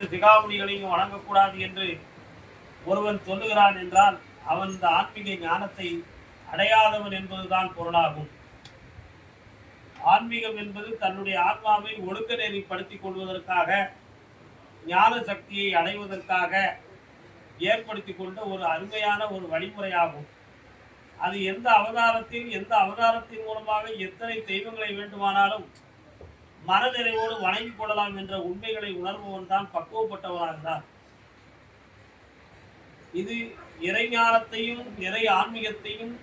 சிகாமணிகளையும் வணங்கக்கூடாது என்று ஒருவன் சொல்லுகிறான் என்றால் அவன் இந்த ஆன்மீக ஞானத்தை அடையாதவன் என்பதுதான் பொருளாகும். ஆன்மீகம் என்பது தன்னுடைய ஆன்மாவை ஒழுக்க நெறிப்படுத்திக் கொள்வதற்காக, ஞான சக்தியை அடைவதற்காக ஏற்படுத்தி கொண்ட ஒரு அருமையான ஒரு வழிமுறையாகும். அது எந்த அவதாரத்தின் மூலமாக எத்தனை தெய்வங்களை வேண்டுமானாலும் மனநிறைவோடு வணங்கிக் கொள்ளலாம் என்ற உண்மைகளை உணர்பவன் தான் பக்குவப்பட்டவனாகிறார். இது இறைஞானத்தையும் இறை ஆன்மீகத்தையும்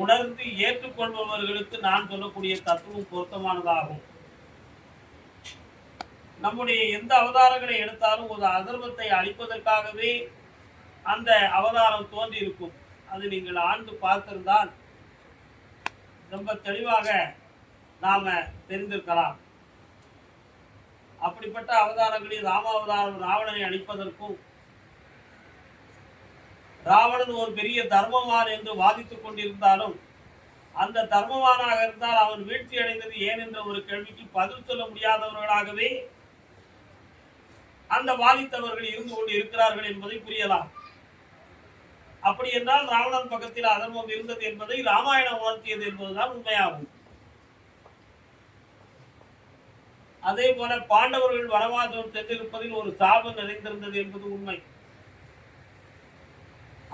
உணர்ந்து ஏற்றுக்கொள்பவர்களுக்கு நான் சொல்லக்கூடிய தத்துவம் பொருத்தமானதாகும். நம்முடைய எந்த அவதாரங்களை எடுத்தாலும் ஒரு அதர்மத்தை அழிப்பதற்காகவே அந்த அவதாரம் தோன்றி இருக்கும். அது நீங்கள் ஆண்டு பார்த்திருந்தால் ரொம்ப தெளிவாக நாம தெரிந்திருக்கலாம். அப்படிப்பட்ட அவதாரங்களில் ராமாவதாரம் ராவணனை அழிப்பதற்கும், ராவணன் ஒரு பெரிய தர்மவான் என்று வாதித்துக் கொண்டிருந்தாலும் அந்த தர்மவானாக இருந்தால் அவன் வீழ்ச்சி அடைந்தது ஏன் என்ற ஒரு கேள்விக்கு பதில் சொல்ல முடியாதவர்களாகவே அந்த வாதித்தவர்கள் இருந்து கொண்டு இருக்கிறார்கள் என்பதை புரியலாம். அப்படி என்றால் ராவணன் பக்கத்தில் அதர்மம் இருந்தது என்பதை ராமாயணம் உணர்த்தியது என்பதுதான் உண்மையாகும். அதே போல பாண்டவர்கள் வனவாசம் சென்றிருப்பதில் ஒரு சாபம் நிறைந்திருந்தது என்பது உண்மை.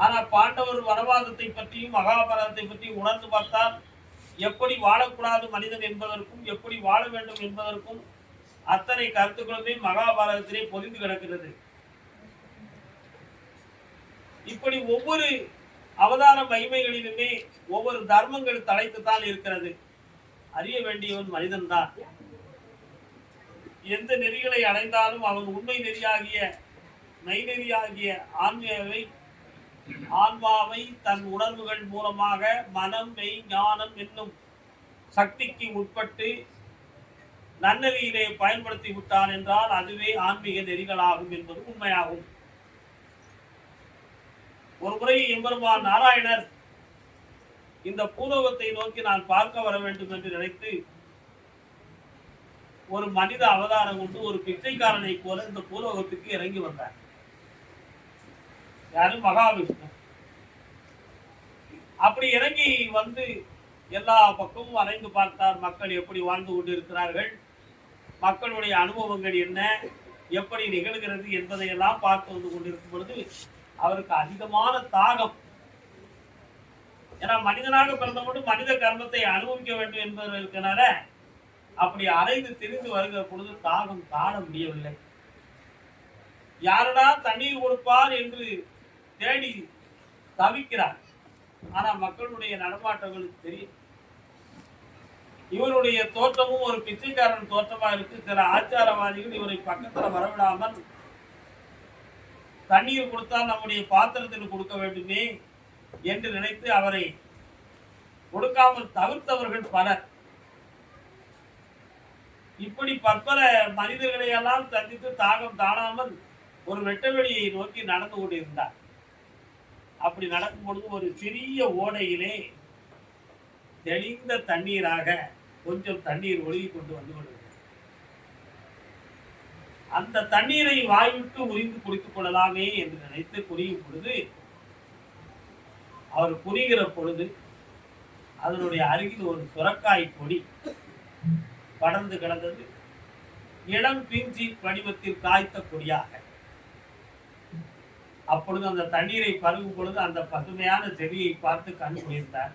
ஆனால் பாண்டவர் வனவாசத்தை பற்றியும் மகாபாரதத்தை பற்றியும் உணர்ந்து பார்த்தால் எப்படி வாழக்கூடாது மனிதன் என்பதற்கும் எப்படி வாழ வேண்டும் என்பதற்கும் அத்தனை கருத்துக்களுமே மகாபாரதத்திலே பொதிந்து கிடக்கிறது. இப்படி ஒவ்வொரு அவதார மகிமைகளிலுமே ஒவ்வொரு தர்மங்கள் தலைத்துத்தான் இருக்கிறது. அறிய வேண்டியவன் மனிதன் தான். எந்த நெறிகளை அடைந்தாலும் அவன் உண்மை நெறியாகிய மெய்நெறியாகிய ஆன்மாவை தன் உணர்வுகள் மூலமாக மனம் மெய் ஞானம் என்னும் சக்திக்கு உட்பட்டு நன்னெறியிலே பயன்படுத்தி விட்டான் என்றால் அதுவே ஆன்மீக நெறிகளாகும் என்பது உண்மையாகும். ஒரு முறை எம்பெருமான் நாராயணர் இந்த பூலோகத்தை நோக்கி நான் பார்க்க வர வேண்டும் என்று நினைத்து ஒரு மனித அவதாரம் கொண்டு ஒரு பிச்சைக்காரனை போல இந்த பூலோகத்துக்கு இறங்கி வந்தார். யாரு? மகாவிஷ்ணு. அப்படி இறங்கி வந்து எல்லா பக்கமும் அலைந்து பார்த்தார். மக்கள் எப்படி வாழ்ந்து கொண்டு இருக்கிறார்கள், மக்களுடைய அனுபவங்கள் என்ன, எப்படி நிகழ்கிறது என்பதையெல்லாம் பார்த்து வந்து கொண்டிருக்கும் பொழுது அவருக்கு அதிகமான தாகம். ஏன்னா மனிதனாக பிறந்தபோது மனித கர்மத்தை அனுபவிக்க வேண்டும் என்பதற்கனால அப்படி அலைந்து திரிந்து வருகிற பொழுது தாகம் தாழ முடியவில்லை. யாரடா தண்ணீர் கொடுப்பார் என்று தேடி தவிக்கிறார். ஆனா மக்களுடைய நடமாட்டங்களுக்கு தெரியும். இவருடைய தோற்றமும் ஒரு பிச்சைக்காரன் தோற்றமா இருக்கு. சில ஆச்சாரவாதிகள் இவரை பக்கத்துல வரவிடாமல் தண்ணீர் கொடுத்தால் நம்முடைய பாத்திரத்தில் கொடுக்க வேண்டுமே என்று நினைத்து அவரை கொடுக்காமல் தவிர்த்தவர்கள் பலர். இப்படி பற்பல மனிதர்களை எல்லாம் சந்தித்து தாகம் தாழாமல் ஒரு வெட்டவெளியை நோக்கி நடந்து கொண்டிருந்தார். அப்படி நடக்கும் பொழுது ஒரு சிறிய ஓடையிலே தெளிந்த தண்ணீராக கொஞ்சம் தண்ணீர் ஒழுகி கொண்டு வந்து கொண்டிருந்தார். அந்த தண்ணீரை வாய்விட்டு உறிந்து குடித்துக் கொள்ளலாமே என்று நினைத்து குடியும் பொழுது அவர் குடிகிற பொழுது அதனுடைய அருகில் ஒரு சுரக்காய் கொடி படர்ந்து கிடந்தது. இளம் பிஞ்சி வடிவத்தில் காய்த்த கொடியாக. அப்பொழுது அந்த தண்ணீரை பருகும் பொழுது அந்த பசுமையான செடியை பார்த்து கண் குளிர்ந்தார்.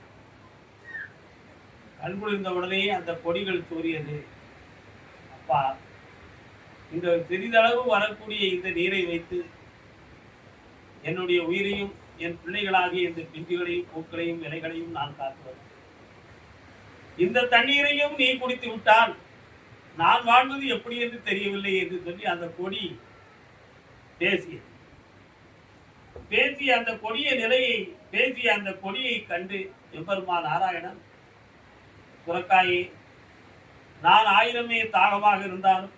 கண் குளிர்ந்த உடனே அந்த கொடிகள் தூறியது. அப்பா, இந்த சிறிதளவு வரக்கூடிய இந்த நீரை வைத்து என்னுடைய உயிரையும் என் பிள்ளைகளாகிய இந்த பிஞ்சுகளையும் பூக்களையும் இலைகளையும் நான் காத்துவது. இந்த தண்ணீரையும் நீ குடித்து விட்டால் நான் வாழ்வது எப்படி என்று தெரியவில்லை என்று சொல்லி அந்த கொடி பேசிய அந்த கொடிய நிலையை பேசிய அந்த கொடியை கண்டு எம்பெருமான் நாராயணன், சுரக்காயே, நான் 1000 தாகமாக இருந்தாலும்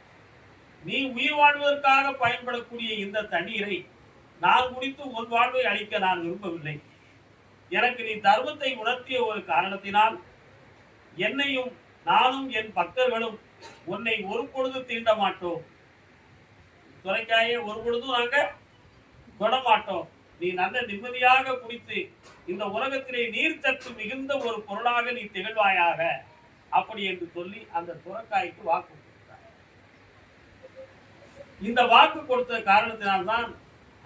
நீ உயிர் வாழ்வதற்காக பயன்படக்கூடிய இந்த தண்ணீரை நான் குடித்து உன் வாழ்வை அளிக்க நான் விரும்பவில்லை. எனக்கு நீ தர்மத்தை உணர்த்திய ஒரு காரணத்தினால் என்னையும் நானும் என் பக்தர்களும் உன்னை ஒரு பொழுது தீண்ட மாட்டோம். சுரைக்காயை ஒரு பொழுதும் நாங்க தொடமாட்டோம். நீ நல்ல நிம்மதியாக குடித்து இந்த உலகத்திலே நீர்ச்சத்து மிகுந்த ஒரு பொருளாக நீ திகழ்வாயாக அப்படி என்று சொல்லி அந்த சுரைக்காய்க்கு வாக்கு கொடுத்தார். இந்த வாக்கு கொடுத்த காரணத்தினால்தான்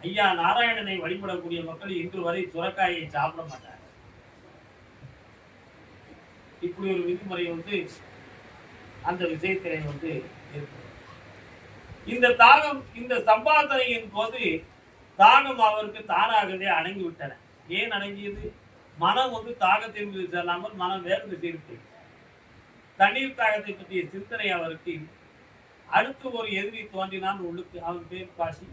ஐயா நாராயணனை வழிபடக்கூடிய மக்கள் இன்று வரை சுரைக்காயை சாப்பிட மாட்டாங்க. இப்படி ஒரு விதிமுறை அந்த விஷயத்திலே இருக்கு. இந்த தாகம், இந்த சம்பாதனையின் போது தாகம் அவருக்கு தானாகவே அடங்கி விட்டன. ஏன் அடங்கியது? மனம் தாகத்தின் மீது செல்லாமல் மனம் வேறு திசையில் தண்ணீர் தாகத்தை பற்றிய சிந்தனை அவருக்கு. அடுத்து ஒரு எதிரி தோன்றினான் உள்ளுக்கு. அவன் பேர் பாசி.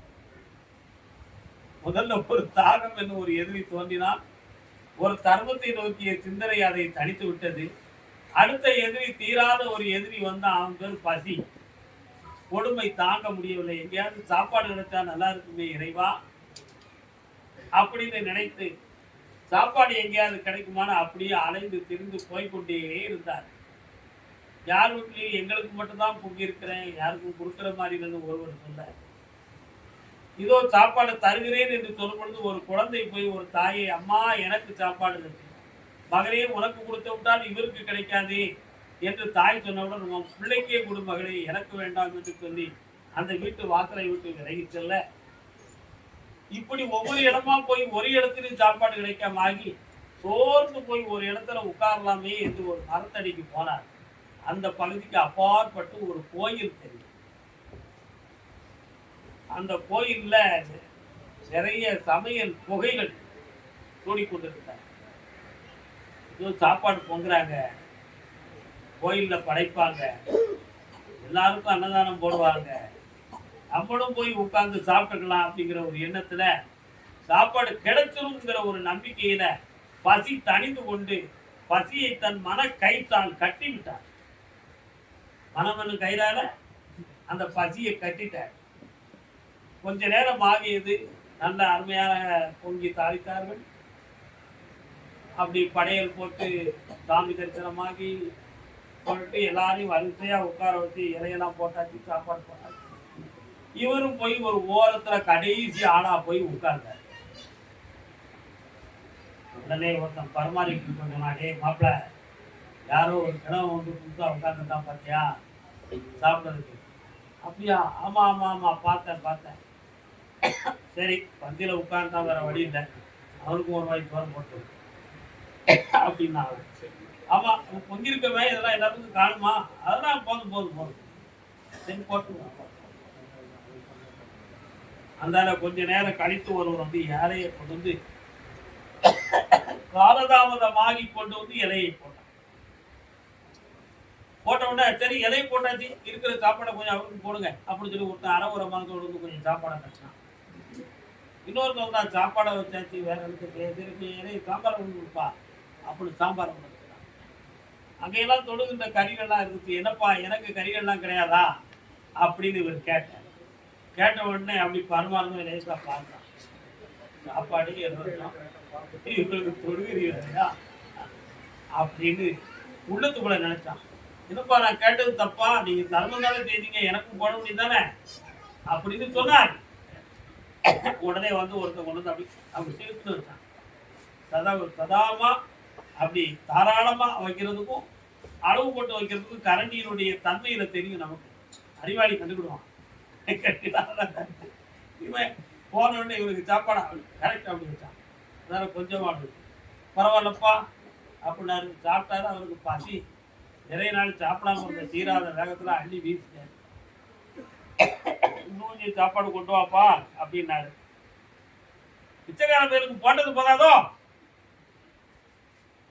முதல்ல ஒரு தாகம் என்ன ஒரு எதிரி தோன்றினான். ஒரு தர்மத்தை நோக்கிய சிந்தனை அதை தனித்து விட்டது. அடுத்த எதிரி தீராத ஒரு எதிரி அவன் பேர் பசி. கொடுமை தாங்க முடியவில்லை. எங்கேயாவது சாப்பாடு கிடைச்சா நல்லா இருக்குமே இறைவா அப்படின்னு நினைத்து சாப்பாடு எங்கேயாவது கிடைக்குமான அப்படியே அலைந்து திரிந்து போய்கொண்டே இருந்தார். யார் வீட்லையும் எங்களுக்கு மட்டும்தான் பொங்கி இருக்கிறேன், யாருக்கும் கொடுக்குற மாதிரி ஒருவர் சொல்ல. இதோ சாப்பாடு தருகிறேன் என்று சொல்லும் பொழுது ஒரு குழந்தை போய் ஒரு தாயை, அம்மா எனக்கு சாப்பாடு இருக்கு, மகனே உனக்கு கொடுத்து விட்டால் இவருக்கு கிடைக்காது என்று தாய் சொன்னவுடன் உன் பிள்ளைக்கே கொடு மகளே, எனக்கு வேண்டாம் என்று சொல்லி அந்த வீட்டு வாசலை விட்டு விலகி செல்ல, இப்படி ஒவ்வொரு இடமா போய் ஒரு இடத்துலையும் சாப்பாடு கிடைக்காம ஆகி சோர்ந்து போய் ஒரு இடத்துல உட்காரலாமே என்று ஒரு மரத்தடிக்கு போனார். அந்த பகுதிக்கு அப்பாற்பட்டு ஒரு கோயில் தெரியும். அந்த கோயில்ல நிறைய சமையல் புகைகள் கூடிக்கொண்டிருந்தார். சாப்பாடு பொங்குறாங்க, கோயில்ல படைப்பாங்க, எல்லாருக்கும் அன்னதானம் போடுவாங்க, நம்மளும் போய் உட்கார்ந்து சாப்பிட்டுக்கலாம் அப்படிங்கிற ஒரு எண்ணத்துல சாப்பாடு கிடைச்சிருங்கிற ஒரு நம்பிக்கையில பசி தணிந்து கொண்டு பசியை தன் மன கைத்தால் கட்டி விட்டார். மனமனு கயிறால அந்த பசியை கட்டிட்டார். கொஞ்ச நேரம் ஆகியது. நல்ல அருமையான பொங்கி தாளித்தார்கள். அப்படி படையல் போட்டு சாமி தரிசனமாகி போட்டு எல்லாரையும் வரிசையா உட்கார வச்சு இலையெல்லாம் போட்டாச்சு, சாப்பாடு போட்டாச்சு. இவரும் போய் ஒரு ஓரத்துல கடைசி ஆளா போய் உட்கார்ந்தார். உடனே ஒருத்தன் பரமாறிட்டு சொன்னாடே, மாப்பிள்ள யாரோ ஒரு கிணவு புதுசா உட்கார்ந்துட்டான் பார்த்தியா சாப்பிட்றதுக்கு? அப்படியா? ஆமா ஆமா ஆமா பார்த்தேன். சரி, பந்தியில உட்கார்ந்தான், வேற வழி இல்லை, அவனுக்கும் ஒரு வாய்ப்பு வர போட்டு அப்படின்னா. ஆமா, பொங்கிருக்கவே இதெல்லாம் எல்லாத்துக்கும் காணுமா? அதெல்லாம் போதும் சரி போட்டு. அந்த கொஞ்ச நேரம் கழித்து ஒருவர் இலையை கொண்டு காலதாமதமாகி கொண்டு இலையை போட்ட உடனே சரி இலையை போட்டாச்சு, இருக்கிற சாப்பாடை கொஞ்சம் அவருக்கு போடுங்க அப்படின்னு சொல்லி ஒருத்தன் அரை ஒரு மனத்தோடு கொஞ்சம் சாப்பாடை கட்டினான். இன்னொருத்தவங்க தான் சாப்பாடை வச்சாச்சு, வேற இருக்கு இலையை சாம்பார் கொண்டு கொடுப்பா அப்படின்னு சாம்பார் கொண்டு. அங்கெல்லாம் தொடுகின்ற கறிகள்லாம் இருந்துச்சு. என்னப்பா எனக்கு கறிகள்லாம் கிடையாதா அப்படின்னு இவர் கேட்டார். கேட்ட உடனே அப்படி பரமானதும் லேசா பார்த்தான். சாப்பாடு இவங்களுக்கு தொடுகிறீங்களா அப்படின்னு உள்ளத்துக்குள்ள நினைச்சான். என்னப்பா நான் கேட்டது தப்பா? நீங்க தர்மம் தானே செய்தீங்க, எனக்கும் போட முடியும் தானே அப்படின்னு சொன்னார். உடனே ஒருத்தர் கொண்டு அப்படி சேர்த்து வச்சான். சதாமா அப்படி தாராளமா வைக்கிறதுக்கும் அளவு போட்டு வைக்கிறதுக்கும் கரண்டியினுடைய தன்மையில தெரியும் நமக்கு. அறிவாளி கண்டுக்கிடுவான். இவன் போன உடனே இவருக்கு சாப்பாடா கரெக்ட் அப்படி வச்சான். அதனால கொஞ்சமா பரவாயில்லப்பா அப்படின்னாரு. சாப்பிட்டாரு. அவருக்கு பசி நிறைய நாள் சாப்பிடாம இருந்த தீராத வேகத்துல அள்ளி வீசிட்டாரு. இன்னும் நீ சாப்பாடு கொண்டு வாப்பா அப்படின்னாரு. பிச்சைக்கார பேருக்கு போட்டது போதாதோ,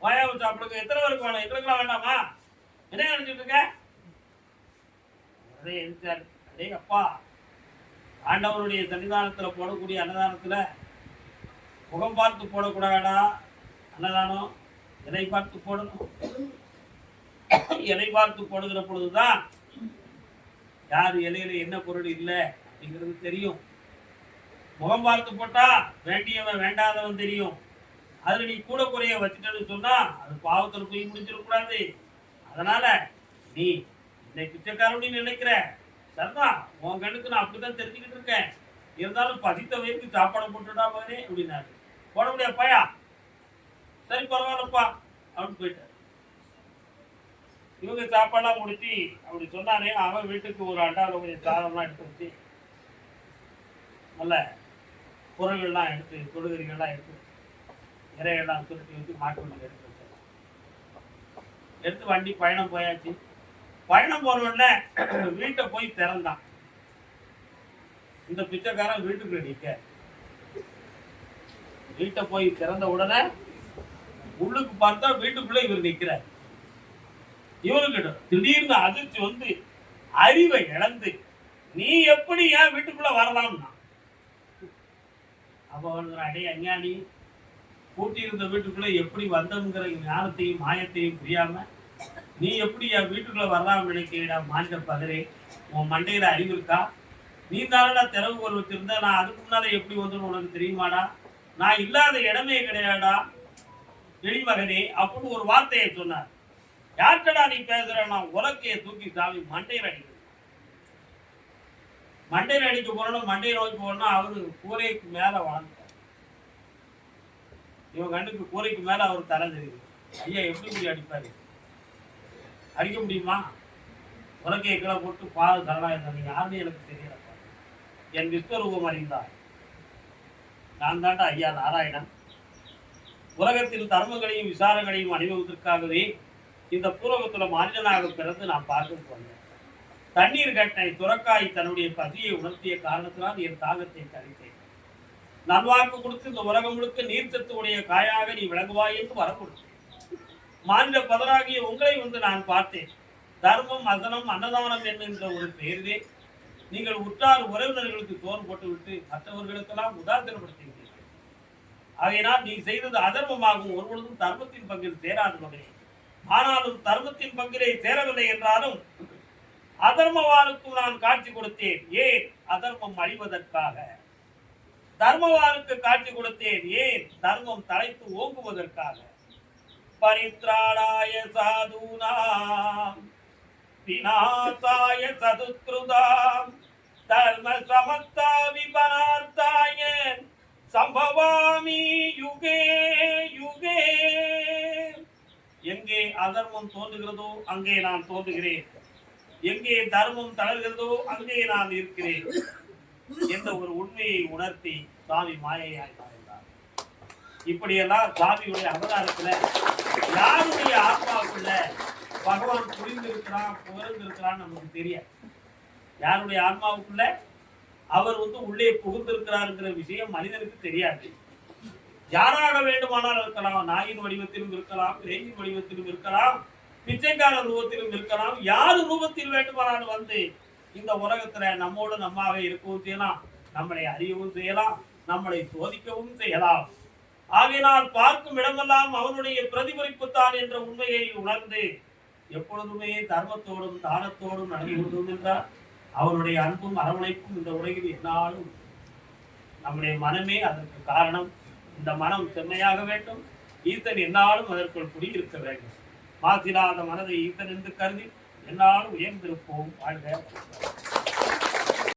வாயாவை சாப்பிடுங்க. எத்தனை பேருக்கு வேணும்? எங்களுக்குலாம் வேண்டாமா? என்ன நினைச்சிட்டு இருக்க? அதே எழுத்தாரு. அதே அப்பா, ஆண்டவருடைய சன்னிதானத்துல போடக்கூடிய அன்னதானத்துல முகம் பார்த்து போடக்கூடாதா அன்னதானம்? இலை பார்த்து போடணும். இலை பார்த்து போடுகிற பொழுதுதான் யார் இலையில என்ன பொருள் இல்லை அப்படிங்கிறது தெரியும். முகம் பார்த்து போட்டா வேண்டியவன் வேண்டாதவன் தெரியும். அதுல நீ கூட குறைய வச்சுட்டேன்னு சொன்னா அது பாவத்துல போய் முடிஞ்சிடக்கூடாது. அதனால நீ என்னை பிச்சைக்காரன்னு நினைக்கிற, சரிதான், உன் கண்ணுக்கு நான் அப்படிதான் தெரிஞ்சுக்கிட்டு இருக்கேன். இருந்தாலும் பதித்த வயிறுக்கு சாப்பாடை போட்டுடா மகனே அப்படின்னாரு. போட முடியாது பையா, சரி பரவாயில்லப்பா அப்படின்னு போயிட்டார். இவங்க சாப்பாடெல்லாம் முடிச்சு அப்படி சொன்னானே, அவன் வீட்டுக்கு ஒரு அண்டாவில் கொஞ்சம் சாதம்லாம் எடுத்து வச்சு நல்ல பொருள்கள்லாம் எடுத்து தொடுகறிகள்லாம் எடுத்து இறையெல்லாம் சுருட்டி வச்சு மாட்டு வண்டி எடுத்து வச்சாங்க. எடுத்து வண்டி பயணம் போயாச்சு. பயணம் போன உடனே வீட்டை போய் திறந்தான். இந்த பிச்சைக்காரன் வீட்டுக்குள்ள நிற்க, வீட்டை போய் திறந்த உடனே உள்ளுக்கு பார்த்தா வீட்டுக்குள்ள இவர் நிற்கிறார். இவனுக்கிட்ட திடீர்னு அதிர்ச்சி வந்து அறிவை இழந்து, நீ எப்படி ஏன் வீட்டுக்குள்ள வரலாம்னா, அப்ப அடே அஞ்ஞானி, பூட்டி இருந்த வீட்டுக்குள்ள எப்படி வந்தோங்கிற ஞானத்தையும் மாயத்தையும் புரியாம நீ எப்படி என் வீட்டுக்குள்ள வரலாம் நினைக்கிறா மாநில பதறே, உன் மண்டையில அறிவு இருக்கா? நீ தானடா திறவுகோல் வச்சிருந்தா, நான் அதுக்கு முன்னால எப்படி வந்து உனக்கு தெரியுமாடா? நான் இல்லாத இடமே கிடையாடா எளிமகனே அப்படின்னு ஒரு வார்த்தையை சொன்னார். யார்கிட்டடா நீ பேசுற? நான் உலக்கையை தூக்கி சாமி மண்டையில் அடிக்க, மண்டையில் அடிக்க போறோம், மண்டையை நோக்கி போறோம்னா அவரு கூரைக்கு மேல வளர்ந்துட்டார். இவன் கண்ணுக்கு கூரைக்கு மேல அவர் தலை தெரியுது. ஐயா எப்படி இப்படி அடிப்பாரு? அடிக்க முடியுமா? உலக்கையை கீழே போட்டு பாது தரலா இருந்தா, நீங்க யாருன்னு எனக்கு தெரியல, என் விஸ்வரூபம் அறிந்தார். நான் தாண்டா ஐயா நாராயணன். உலகத்தில் தர்மங்களையும் விசாரங்களையும் அனுபவத்திற்காகவே இந்த பூர்வகத்துல மனிதனாக பிறந்து நான் பார்க்க வந்தேன். தண்ணீர் கட்டை துறக்காய் தன்னுடைய பசியை உணர்த்திய காரணத்தினால் என் தாகத்தை தரித்தேன். நல்வாக்கு கொடுத்து இந்த உலகம் முழுக்க நீர்ச்சத்து உடைய காயாக நீ விளங்குவாய் என்று வர கொடுத்தேன். மாநில பதராகிய உங்களை வந்து நான் பார்த்தேன். தர்மம், அசனம், அன்னதானம் என்கின்ற ஒரு பெயரிலே நீங்கள் உற்றார் உறவினர்களுக்கு சோறு போட்டு விட்டு மற்றவர்களுக்கெல்லாம் உதாசீனப்படுத்துகிறீர்கள். ஆகையினால் நீ செய்தது அதர்மமாகும், ஒருவொழுதும் தர்மத்தின் பங்கில் சேராது மகனே. ஆனாலும் தர்மத்தின் பங்கிலே சேரவில்லை என்றாலும் அதர்மவானுக்கும் நான் காட்சி கொடுத்தேன். ஏன்? அதர்மம் அழிவதற்காக. தர்மவானுக்கு காட்சி கொடுத்தேன். ஏன்? தர்மம் தலைத்து ஓங்குவதற்காக. பரித்ராணாய சாதுனாம் விநாசாய சதுத்ருதாம் தர்ம சமஸ்தா விபனார்த்தாய சம்பவாமி யுகே யுகே. எங்கே அதர்மம் தோன்றுகிறதோ அங்கே நான் தோன்றுகிறேன், எங்கே தர்மம் தளர்கிறதோ அங்கே நான் இருக்கிறேன் என்ற ஒரு உண்மையை உணர்த்தி சுவாமி மாயையாய் மறைந்தார். இப்படியெல்லாம் சுவாமியுடைய அவதாரத்துல யாருடைய ஆத்மாவுக்குள்ள பகவான் புரிந்திருக்கிறான் புகழ்ந்திருக்கிறான்னு நமக்கு தெரியாது. யாருடைய ஆத்மாவுக்குள்ள அவர் உள்ளே புகுந்திருக்கிறாருங்கிற விஷயம் மனிதனுக்கு தெரியாது. யாராக வேண்டுமானால் இருக்கலாம், நாயின் வடிவத்திலும் இருக்கலாம், ரேஞ்சின் வடிவத்திலும் இருக்கலாம், பிச்சைக்கார ரூபத்திலும் இருக்கலாம், யார் ரூபத்தில் வேண்டுமானாலும் வந்து இந்த உலகத்துல நம்மோடு நம்மாக இருக்கவும் செய்யலாம், நம்மளை அறியவும் செய்யலாம், நம்மளை சோதிக்கவும் செய்யலாம். ஆகையினால் பார்க்கும் இடமெல்லாம் அவனுடைய பிரதிபலிப்பு தான் என்ற உண்மையை உணர்ந்து எப்பொழுதுமே தர்மத்தோடும் தானத்தோடும் நடந்து கொள்வோம் என்றார். அவருடைய அன்பும் அரவணைப்பும் இந்த உலகில் என்னாலும் நம்முடைய மனமே அதற்கு காரணம். இந்த மனம் செம்மையாக வேண்டும், ஈசன் என்னாலும் அதற்குள் குடியிருக்க வேண்டும். மாசிலாத மனதை ஈசன் என்று கருதி என்னாலும் உயர்ந்திருப்போம். வாழ்க.